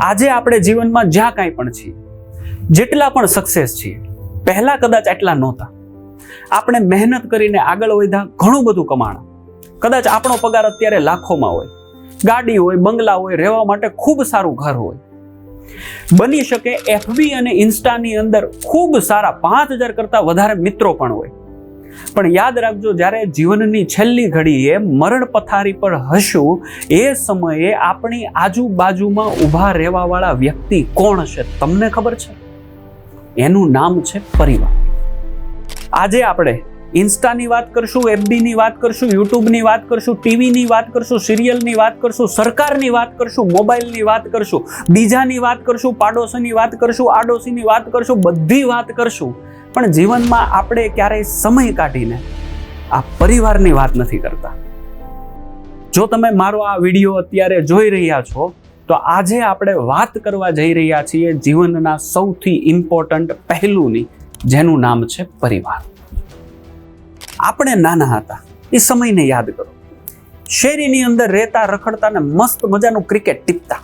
આજે આપણે જીવનમાં જ્યાં કાંઈ પણ છીએ, જેટલા પણ સક્સેસ છીએ, પહેલા કદાચ આટલા નહોતા. આપણે મહેનત કરીને આગળ વધ્યા, ઘણું બધું કમાણા. કદાચ આપણો પગાર અત્યારે લાખોમાં હોય, ગાડી હોય, બંગલા હોય, રહેવા માટે ખૂબ સારું ઘર હોય. બની શકે એફબી અને ઇન્સ્ટાની અંદર ખૂબ સારા 5000 કરતા વધારે મિત્રો પણ હોય. પણ યાદ રાખજો, જ્યારે જીવનની છેલ્લી ઘડીએ મરણ પથારી પર હશું, એ સમયે આપણી આજુબાજુમાં ઊભા રહેવા વાળા વ્યક્તિ કોણ છે તમને ખબર છે? એનું નામ છે પરિવાર. આજે આપણે ઇન્સ્ટાની વાત કરશું, એફબીની વાત કરશું, યુટ્યુબની વાત કરશું, ટીવીની વાત કરશું, સિરિયલની વાત કરશું, સરકારની વાત કરશું, મોબાઈલની વાત કરશું, બીજાની વાત કરશું, પાડોશીની વાત કરશું, આડોશીની વાત કરશું, બધી વાત કરશું. પણ જીવનમાં આપણે ક્યારેય સમય કાઢીને આ પરિવારની વાત નથી કરતા. જો તમે મારો આ વિડીયો અત્યારે જોઈ રહ્યા છો, તો આજે આપણે વાત કરવા જઈ રહ્યા છીએ જીવનના સૌથી ઇમ્પોર્ટન્ટ પહેલુંની, જેનું નામ છે પરિવાર. આપણે નાના હતા એ સમયને યાદ કરો. શેરીની અંદર રહેતા, રખડતા ને મસ્ત મજાનું ક્રિકેટ ટીપતા.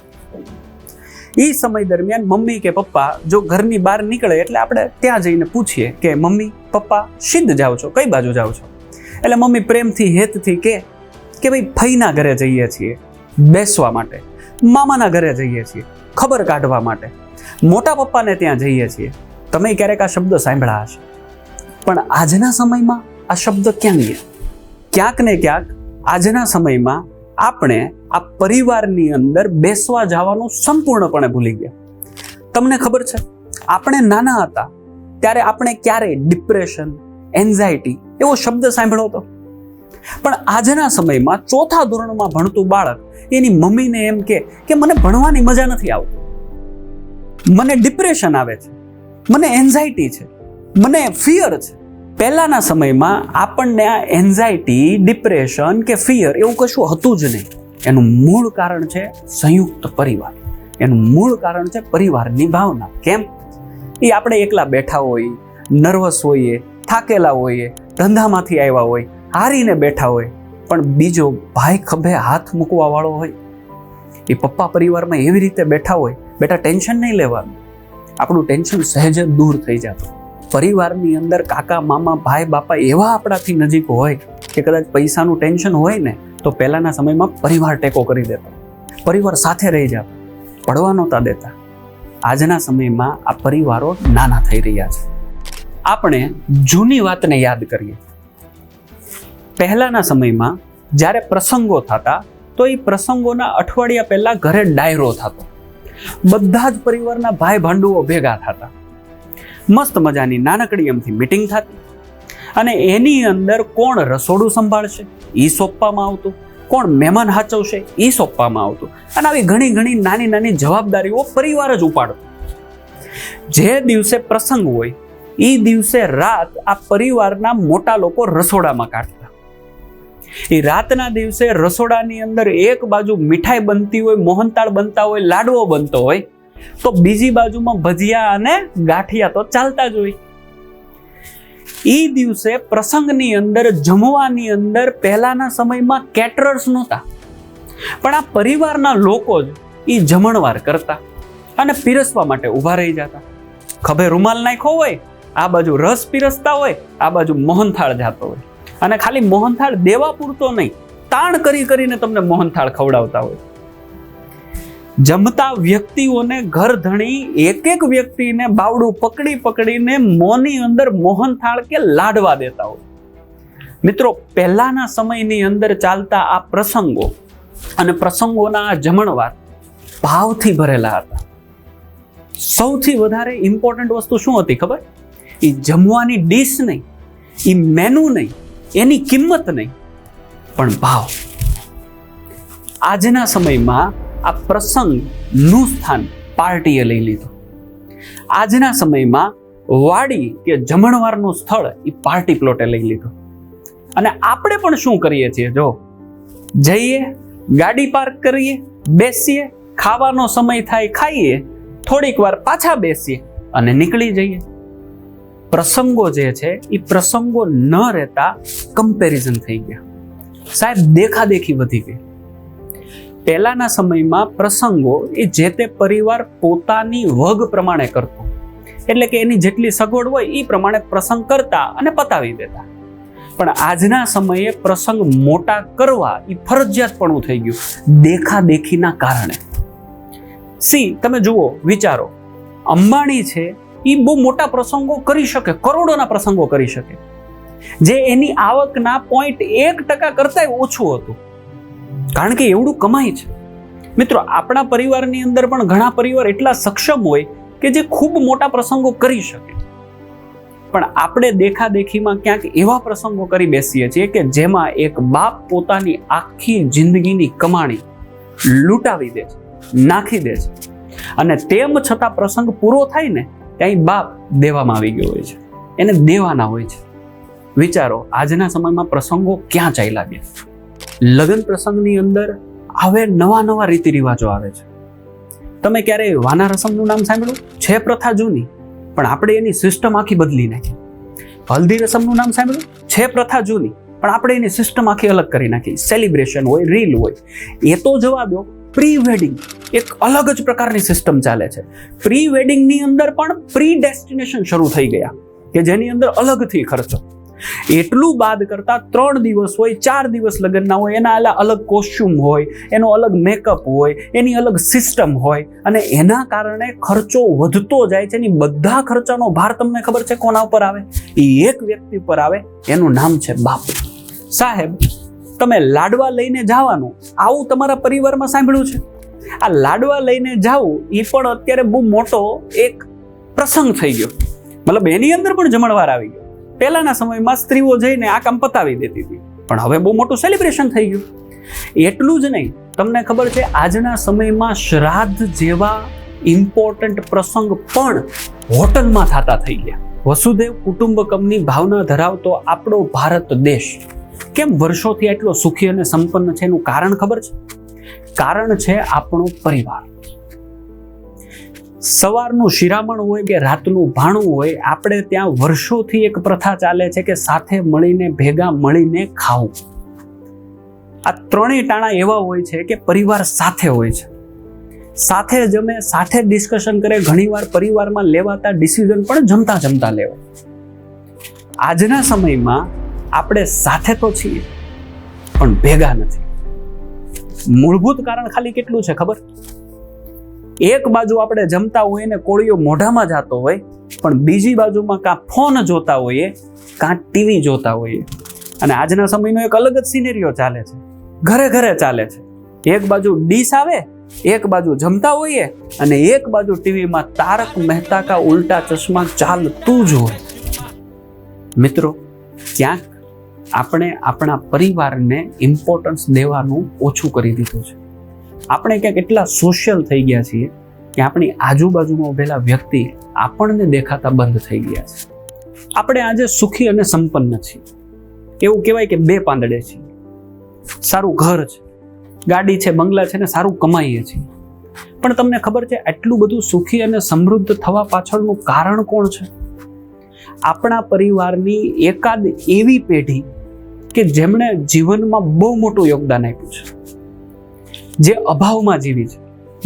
એ સમય દરમિયાન મમ્મી કે પપ્પા જો ઘરની બહાર નીકળે એટલે આપણે ત્યાં જઈને પૂછીએ કે મમ્મી પપ્પા સિદ્ધ જાઓ છો, કઈ બાજુ જાઓ છો? એટલે મમ્મી પ્રેમથી હેતથી કે ભાઈ ફઈના ઘરે જઈએ છીએ બેસવા માટે, મામાના ઘરે જઈએ છીએ ખબર કાઢવા માટે, મોટા પપ્પાને ત્યાં જઈએ છીએ. તમે ક્યારેક આ શબ્દ સાંભળ્યા હશે, પણ આજના સમયમાં આ શબ્દ ક્યાં ગયા? ક્યાંક ને ક્યાંક આજના સમયમાં આપણે આ પરિવારની અંદર બેસવા જવાનું સંપૂર્ણપણે ભૂલી ગયા. તમને ખબર છે, આપણે નાના હતા ત્યારે આપણે ક્યારેય ડિપ્રેશન, એન્ઝાયટી એવો શબ્દ સાંભળ્યો હતો? પણ આજના સમયમાં ચોથા ધોરણમાં ભણતું બાળક એની મમ્મીને એમ કે મને ભણવાની મજા નથી આવતી, મને ડિપ્રેશન આવે છે, મને એન્ઝાયટી છે, મને ફિયર છે. પહેલાના સમયમાં આપણને આ એન્ઝાયટી, ડિપ્રેશન કે ફિયર એવું કશું હતું જ નહીં. એનું મૂળ કારણ છે સંયુક્ત પરિવાર. એનું મૂળ કારણ છે પરિવારની ભાવના. કેમ? એ આપણે એકલા બેઠા હોઈએ, નર્વસ હોઈએ, થાકેલા હોઈએ, ધંધામાંથી આવ્યા હોય, હારીને બેઠા હોય, પણ બીજો ભાઈ ખભે હાથ મૂકવા વાળો હોય. એ પપ્પા પરિવારમાં એવી રીતે બેઠા હોય, બેટા ટેન્શન નહીં લેવાનું, આપણું ટેન્શન સહેજ દૂર થઈ જતું. પરિવારની અંદર કાકા, મામા, ભાઈ, બાપા એવા આપણાથી નજીક હોય કે કદાચ પૈસાનું ટેન્શન હોય ને તો પહેલાના સમયમાં પરિવાર ટેકો કરી દેતો, પરિવાર સાથે રહી જતો, પડવા નહોતા દેતા. આજના સમયમાં આ પરિવારો નાના થઈ રહ્યા છે. આપણે જૂની વાતને યાદ કરીએ. પહેલાના સમયમાં જ્યારે પ્રસંગો થતા તો એ પ્રસંગોના અઠવાડિયા પહેલા ઘરે ડાયરો થતો. બધા જ પરિવારના ભાઈ ભાંડુઓ ભેગા થતા. મસ્ત મજાની નાનકડી એમથી મીટિંગ થતી અને એની અંદર કોણ રસોડું સંભાળશે એ સોંપવામાં આવતું, કોણ મહેમાન હાચવશે એ સોંપવામાં આવતું. અને આવી ઘણી ઘણી નાની નાની જવાબદારીઓ પરિવાર જ ઉપાડતો. જે દિવસે પ્રસંગ હોય એ દિવસે રાત આ પરિવારના મોટા લોકો રસોડામાં કાઢતા. એ રાતના દિવસે રસોડાની અંદર એક બાજુ મીઠાઈ બનતી હોય, મોહનતાળ બનતા હોય, લાડવો બનતો હોય, તો બીજી બાજુમાં ભજીયા અને ગાંઠિયા તો ચાલતા જ હોય. એ દિવસે પ્રસંગની અંદર, જમવાની અંદર પહેલાના સમયમાં કેટરર્સ નહોતા, પણ આ પરિવારના લોકો જ એ જમણવાર કરતા અને પીરસવા માટે ઊભા રહી જતા. ખભે રૂમાલ નાખ્યો હોય, આ બાજુ રસ પીરસતા હોય, આ બાજુ મોહનથાળ જાતો હોય. અને ખાલી મોહનથાળ દેવા પૂરતો નહીં, તાણ કરી કરીને તમને મોહનથાળ ખવડાવતા હોય. જમતા વ્યક્તિઓને ઘર ધણી એક એક વ્યક્તિને બાવડું પકડી પકડીને મોંની અંદર મોહનથાળ કે લાડવા દેતા હોય. મિત્રો, પહેલાના સમયની અંદર ચાલતા આ પ્રસંગો અને પ્રસંગોના આ જમણવાર ભાવથી ભરેલા હતા. સૌથી વધારે ઇમ્પોર્ટન્ટ વસ્તુ શું હતી ખબર? એ જમવાની ડીશ નહીં, એ મેનુ નહીં, એની કિંમત નહીં, પણ ભાવ. આજના સમયમાં આ પ્રસંગનું સ્થાન પાર્ટીએ લઈ લીધું. આજના સમયમાં વાડી કે જમણવારનું સ્થળ એ પાર્ટી પ્લોટે લઈ લીધું. અને આપણે પણ શું કરીએ છીએ? જો જઈએ, ગાડી પાર્ક કરીએ, બેસીએ, ખાવાનો સમય થાય ખાઈએ, થોડીક વાર પાછા બેસીએ અને નીકળી જઈએ. પ્રસંગો જે છે એ પ્રસંગો ન રહેતા કમ્પેરિઝન થઈ ગયા. સાહેબ, દેખાદેખી વધી ગઈ. પહેલાના સમયમાં પ્રસંગો એ જે તે પરિવાર પોતાની વગ પ્રમાણે કરતો, એટલે કે એની જેટલી સગવડ હોય એ પ્રમાણે પ્રસંગ કરતા અને પતાવી દેતા. પણ આજના સમયે પ્રસંગ મોટા કરવા એ ફરજિયાતપણું થઈ ગયું દેખાદેખીના કારણે. તમે જુઓ, વિચારો, અંબાણી છે એ બહુ મોટા પ્રસંગો કરી શકે, કરોડોના પ્રસંગો કરી શકે, જે એની આવકના 0.1% કરતા ઓછું હતું, કારણ કે એવડું કમાય છે. મિત્રો, આપણા પરિવારની અંદર પણ ઘણા પરિવાર એટલા સક્ષમ હોય કે જે ખૂબ મોટા પ્રસંગો કરી શકે, પણ આપણે દેખાદેખીમાં ક્યાંક એવા પ્રસંગો કરી બેસીએ છીએ કે જેમાં એક બાપ પોતાની આખી જિંદગીની કમાણી લૂંટાવી દે છે, નાખી દે છે, અને તેમ છતાં પ્રસંગ પૂરો થાય ને ત્યાં બાપ દેવામાં આવી ગયો હોય છે, એને દેવાના હોય છે. વિચારો, આજના સમયમાં પ્રસંગો ક્યાં ચાલ્યા ગયા. લગ્ન પ્રસંગની અંદર હવે નવા રીતિ રિવાજો આવે છે. તમે ક્યારે વાના રસમનું નામ સાંભળ્યું? છે પ્રથા જૂની, પણ આપણે એની સિસ્ટમ આખી બદલી નાખી. હલ્દી રસમનું નામ સાંભળ્યું? છે પ્રથા જૂની, પણ આપણે એની સિસ્ટમ આખી અલગ કરી નાખી. સેલિબ્રેશન હોય, રીલ હોય, એ તો જવા દો. પ્રી વેડિંગ એક અલગ જ પ્રકારની સિસ્ટમ ચાલે છે. પ્રી વેડિંગની અંદર પણ પ્રી ડેસ્ટિનેશન શરૂ થઈ ગયા કે જેની અંદર અલગથી ખર્ચો. એટલું બાદ કરતા 3 દિવસ હોય, 4 દિવસ લગ્નના હોય, એના અલગ કોસ્ચ્યુમ હોય, એનો અલગ મેકઅપ હોય, એની અલગ સિસ્ટમ હોય, અને એના કારણે ખર્ચો વધતો જાય છે. એની બધા ખર્ચાનો ભાર તમને ખબર છે કોના ઉપર આવે? એ એક વ્યક્તિ પર આવે, એનું નામ છે બાપ. સાહેબ, તમે લાડવા લઈને જવાનું, આવું તમારા પરિવારમાં સાંભળ્યું છે? આ લાડવા લઈને જાવું એ પણ અત્યારે બહુ મોટો એક પ્રસંગ થઈ ગયો. મતલબ એની અંદર પણ જમણવાર આવી ગયો. પહેલાના સમયમાં સ્ત્રીઓ જઈને આ કામ પતાવી દેતી હતી, પણ હવે બહુ મોટું સેલિબ્રેશન થઈ ગયું. એટલું જ નહીં, તમને ખબર છે આજના સમયમાં શ્રાદ્ધ જેવા ઇમ્પોર્ટન્ટ પ્રસંગ પણ હોટલમાં થતા થઈ ગયા. વસુદેવ કુટુંબકમની ભાવના ધરાવતો આપણો ભારત દેશ કેમ વર્ષોથી એટલો સુખી અને સંપન્ન છે? એનું કારણ ખબર છે? કારણ છે આપણો પરિવાર. સવારનું શિરામણ હોય કે રાતનું ભાણું હોય, આપણે ત્યાં વર્ષોથી એક પ્રથા ચાલે છે કે સાથે મળીને, ભેગા મળીને ખાવું. આ ત્રણેય ટાણા એવા હોય છે કે પરિવાર સાથે હોય છે, સાથે જમે, સાથે ડિસ્કશન કરે. ઘણીવાર પરિવારમાં લેવાતા ડિસિઝન પણ જમતા જમતા લેવાય. આજના સમયમાં આપણે સાથે તો છીએ પણ ભેગા નથી. મૂળભૂત કારણ ખાલી કેટલું છે ખબર? એક બાજુ આપણે જમતા હોઈએ ને કોળીઓ મોઢામાં જતો હોય, પણ બીજી બાજુમાં કાં ફોન જોતા હોઈએ કાં ટીવી જોતા હોઈએ. અને આજના સમયનો એક અલગ જ સિનેરિયો ચાલે છે, ઘરે ઘરે ચાલે છે. એક બાજુ ડીશ આવે, એક બાજુ જમતા હોઈએ, અને એક બાજુ ટીવીમાં તારક મહેતા કા ઉલ્ટા ચશ્મા ચાલતું જ હોય. મિત્રો, ક્યાંક આપણે આપણા પરિવારને ઇમ્પોર્ટન્સ દેવાનું ઓછું કરી દીધું છે. આપણે ક્યાંક એટલા સોશિયલ થઈ ગયા છીએ કે આપણી આજુબાજુમાં ઉભેલા વ્યક્તિ આપણને દેખાતા બંધ થઈ ગયા છે. આપણે આજે સુખી અને સંપન્ન છીએ, એવું કહેવાય કે 2 પાંદડે છીએ. સારું ઘર છે, ગાડી છે, બંગલા છે, ને સારું કમાઈએ છીએ. પણ તમને ખબર છે આટલું બધું સુખી અને સમૃદ્ધ થવા પાછળનું કારણ કોણ છે? આપણા પરિવારની એકાદ એવી પેઢી કે જેમણે જીવનમાં બહુ મોટું યોગદાન આપ્યું છે, જે અભાવમાં જીવી છે,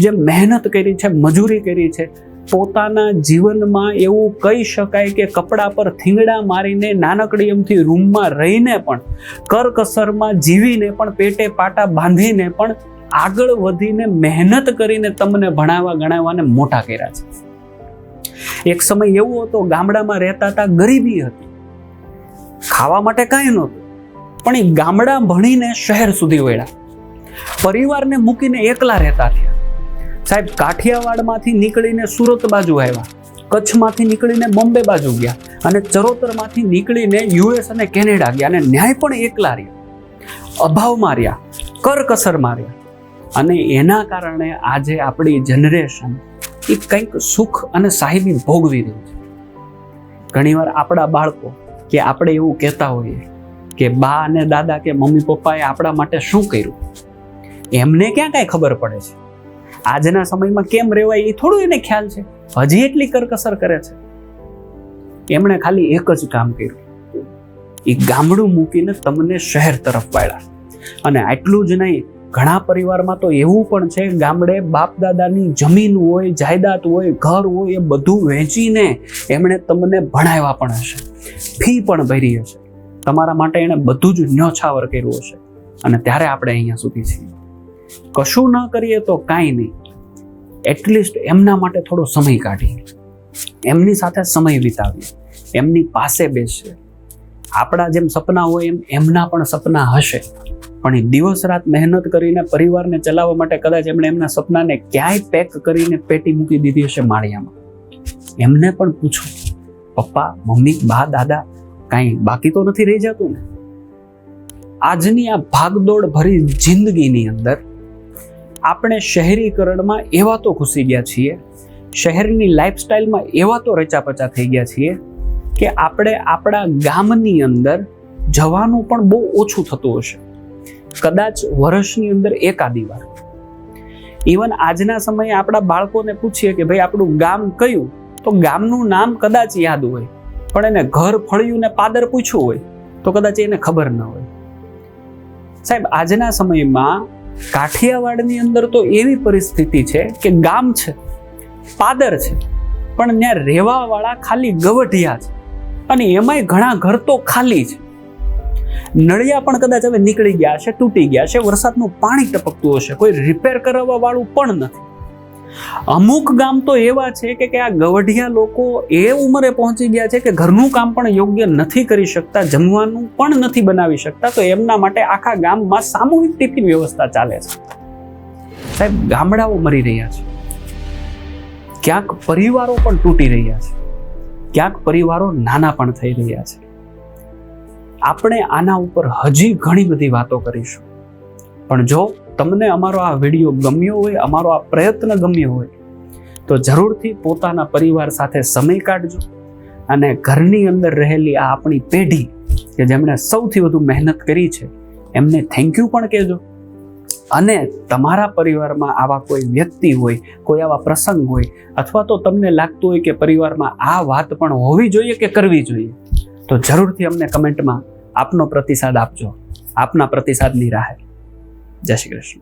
જે મહેનત કરી છે, મજૂરી કરી છે. પોતાના જીવનમાં એવું કહી શકાય કે કપડા પર થીંગડા મારીને, નાનકડી એમથી રૂમમાં રહીને પણ, કરકસરમાં જીવીને પણ, પેટે પાટા બાંધીને પણ આગળ વધીને મહેનત કરીને તમને ભણાવવા ગણાવવાને મોટા કર્યા છે. એક સમય એવો હતો, ગામડામાં રહેતા હતા, ગરીબી હતી, ખાવા માટે કાંઈ નહોતું, પણ એ ગામડા ભણીને શહેર સુધી વળ્યા, પરિવારને મૂકીને એકલા રહેતા થયા. સાહેબ, કાઠિયાવાડમાંથી નીકળીને સુરત બાજુ આવ્યા, કચ્છમાંથી નીકળીને બોમ્બે બાજુ ગયા, અને ચરોતરમાંથી નીકળીને યુએસ અને કેનેડા ગયા, અને ન્યાય પણ એકલા રહ્યા, અભાવમાં રહ્યા, કરકસરમાં રહ્યા. અને એના કારણે આજે આપણી જનરેશન એ કંઈક સુખ અને સાહેબી ભોગવી રહી છે. ઘણીવાર આપણા બાળકો કે આપણે એવું કહેતા હોઈએ કે બા અને દાદા કે મમ્મી પપ્પાએ આપણા માટે શું કર્યું, એમને ક્યાં કાંઈ ખબર પડે છે? આજના સમયમાં કેમ રહેવાય એ થોડું એને ખ્યાલ છે. હજી એટલી કરકસર કરે છે. એમણે ખાલી એક જ કામ કર્યું, એ ગામડું મૂકીને તમને શહેર તરફ વાળ્યા. અને આટલું જ નહીં, ઘણા પરિવારમાં તો એવું પણ છે, ગામડે બાપ દાદાની જમીન હોય, જાયદાદ હોય, ઘર હોય, એ બધું વેચીને એમણે તમને ભણાવ્યા પણ હશે, ફી પણ ભરી હશે, તમારા માટે એણે બધું જ ન્યોછાવર કર્યું હશે, અને ત્યારે આપણે અહીંયા સુધી છીએ. કશું ન કરીએ તો કાંઈ નહીં, એટલીસ્ટ એમના માટે થોડો સમય કાઢીએ, એમની સાથે સમય વિતાવીએ, એમની પાસે બેસીએ. આપણા જેમ સપના હોય એમ એમના પણ સપના હશે, પણ એ દિવસ રાત મહેનત કરીને પરિવારને ચલાવવા માટે કદાચ એમણે એમના સપનાને ક્યાંય પેક કરીને પેટી મૂકી દીધી હશે માળિયામાં. એમને પણ પૂછો, પપ્પા, મમ્મી, બા, દાદા, કાંઈ બાકી તો નથી રહી જતું ને? આજની આ ભાગદોડ ભરી જિંદગીની અંદર આપણે શહેરીકરણમાં એવા તો ઘૂસી ગયા છીએ, શહેરની લાઈફસ્ટાઈલમાં એવા તો રચાપચા થઈ ગયા છીએ કે આપણે આપણા ગામની અંદર જવાનું પણ બહુ ઓછું થતું હશે, કદાચ વર્ષની અંદર એકાદી વાર. ઇવન આજના સમયે આપણા બાળકોને પૂછીએ કે ભાઈ આપણું ગામ કયું, તો ગામનું નામ કદાચ યાદ હોય, પણ એને ઘર, ફળિયું ને પાદર પૂછ્યું હોય તો કદાચ એને ખબર ન હોય. સાહેબ, આજના સમયમાં કાઠિયાવાડની અંદર તો એવી પરિસ્થિતિ છે કે ગામ છે, પાદર છે, પણ ત્યાં રહેવાવાળા ખાલી ગવઢિયા છે, અને એમાંય ઘણા ઘર તો ખાલી છે. નળિયા પણ કદાચ હવે નીકળી ગયા હશે, તૂટી ગયા હશે, વરસાદનું પાણી ટપકતું હશે, કોઈ રિપેર કરાવવા વાળું પણ નથી. અમુક ગામ તો એવા છે કે આ ગવઢિયા લોકો એ ઉંમરે પહોંચી ગયા છે કે ઘરનું કામ પણ યોગ્ય નથી કરી શકતા, જમવાનું પણ નથી બનાવી શકતા, તો એમના માટે આખા ગામમાં સામૂહિક ટિફિન વ્યવસ્થા ચાલે છે. સાહેબ, ગામડાઓ મરી રહ્યા છે, ક્યાંક પરિવારો પણ તૂટી રહ્યા છે, ક્યાંક પરિવારો નાના પણ થઈ રહ્યા છે. આપણે આના ઉપર હજી ઘણી બધી વાતો કરીશું, પણ જો તમને અમારો આ વિડીયો ગમ્યો હોય, અમારો આ પ્રયત્ન ગમ્યો હોય, તો જરૂરથી પોતાના પરિવાર સાથે સમય કાઢજો, અને ઘરની અંદર રહેલી આ આપણી પેઢી કે જેમણે સૌથી વધુ મહેનત કરી છે એમને થેન્ક યુ પણ કહેજો. અને તમારા પરિવારમાં આવા કોઈ વ્યક્તિ હોય, કોઈ આવા પ્રસંગ હોય, અથવા તો તમને લાગતું હોય કે પરિવારમાં આ વાત પણ હોવી જોઈએ કે કરવી જોઈએ, તો જરૂરથી અમને કમેન્ટમાં આપનો પ્રતિસાદ આપજો. આપના પ્રતિસાદની રાહે. જય શ્રી કૃષ્ણ.